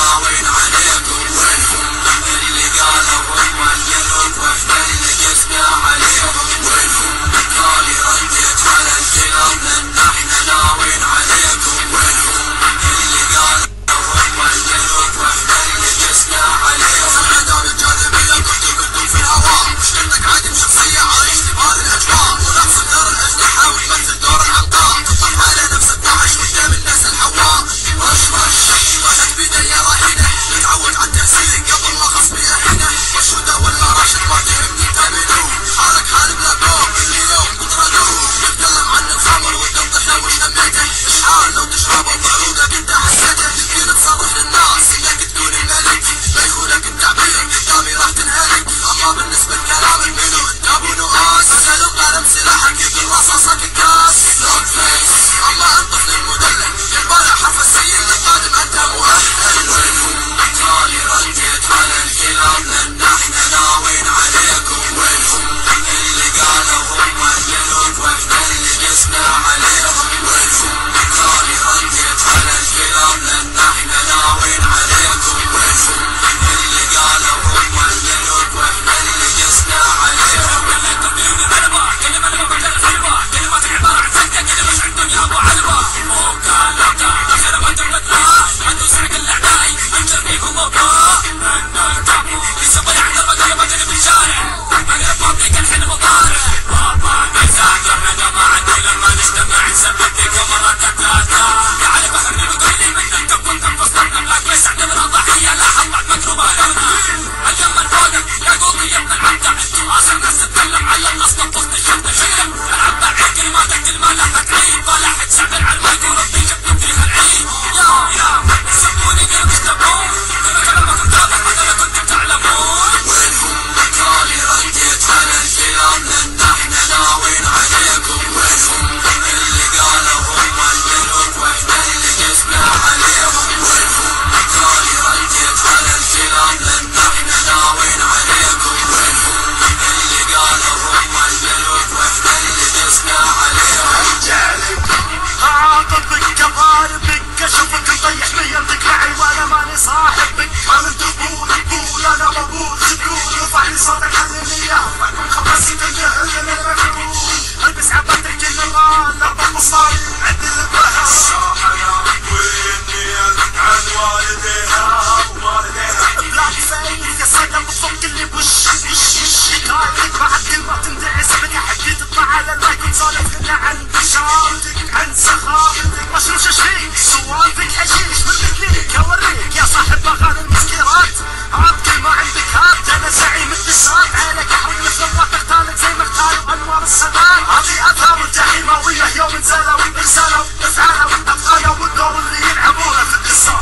ناوين عليكم وينهم اللي قالوا هم الجنوب واحنا اللي قسنا عليهم وينهم غالي رديت على الكلام لان احنا ناوين عليكم وينهم اللي قالوا هم الجنوب واحنا اللي قسنا عليهم احنا دار الجاذبية كنتم في الهواء مشكلتك عادم شخصية عايش في بهذه الاجواء ونقصد دار الاجنحة وتمثل دور العنقاء تطلع على نفس الطاعش قدام الناس الحواء رش راحت بداية راحنة نتعود على التأثير قبل لا خصمي احنا مشهودة ولا راشد ما تهمني تامنوه حالك حال بلا بلوك كل يوم تطردوه نتكلم عن الخمر والتفضيحة ونميته اشحال لو تشربه بعروقك انت حسيته تبين تصرح للناس انك تكون الملك لا يخونك التعبير قدامي راح تنهلك اما بالنسبة لكلامك منو انت ابو نؤاس مثل القلم سلاحك يقل رصاصك الكاس لون فيس اما انت طفل المدلل يبالع حرف السيء للقادم انت مؤهل وينهم غالي رديت على الكلام لان احنا ناوين عليكم وينهم اللي قالوا هم الجنوب واحنا اللي قسنا عليهم وينهم غالي رديت على الكلام لان احنا ناوين عليكم وينهم اللي قالوا هم الجنوب واحنا اللي قسنا عليهم كلمات عبارة عن فكة كلمة مش عندهم يا ابو علبة موقع لقى دخل بدر مدرعة عنده سرق الاعداء انجر بيكم موقع التعبو يسوي عند البدر بدر بالشارع مقرب بابليك الحين مطارع بابا نساكر انا ما عندي لما نجتمع نثبتك مرات ثلاثة تعال بحرني بقول لي منك كم فصلنا بلاك بس عند من الضحية لا حطت مكتوبة لنا اليوم الفوقك يا قوطي يا ابن العمدة اصل ناس تتكلم على النص نطفت الشرطة شيلة العب بعيد كلماتك كلمة تعيد طالع تسعبر على المايك وربي جبت فيها العيد يا سموني قلب اشتبون كما كلامكم تابع مثلا كنتم تعلمون وينهم غالي رديت على الكلام لان احنا ناوين عليكم وينهم اللي قالوا هم الجنوب واحنا اللي قسنا عليهم وينهم غالي رديت على الكلام لان احنا ناوين عليكم وينهم اللي قالوا هم الجنوب واحنا اللي قسنا عليهم خاطبك كضاربك اشوفك مطيح ميلتك معي وانا ماني صاحبك ما من تقول انا مبور تقول ارفع لي صوتك حزينية بعدكم خبصت الجهل المفعول البس عبرتك النغال اربع مصاري عدل البهر الصاحة ويني ازك عن والديها بلاك فايز يا صدم بصوت اللي بوش حكايتك بعد كلمة تندعس بك حكي تطلع على المايك وتسولف لنا عن بشارتك عن سخافتك مشروش شفيك سوالفك حشيش من مثليك اوريك يا صاحب اغاني المسكيرات هات كلمة عندك هات انا زعيم الدسات عليك احرق مثل الله تختارك زي ما اختاروا انوار السادات هذه اثار الجحيماوية يوم نزلوا ارسالوا افعالوا افغانوا والدور اللي يلعبونه في القصة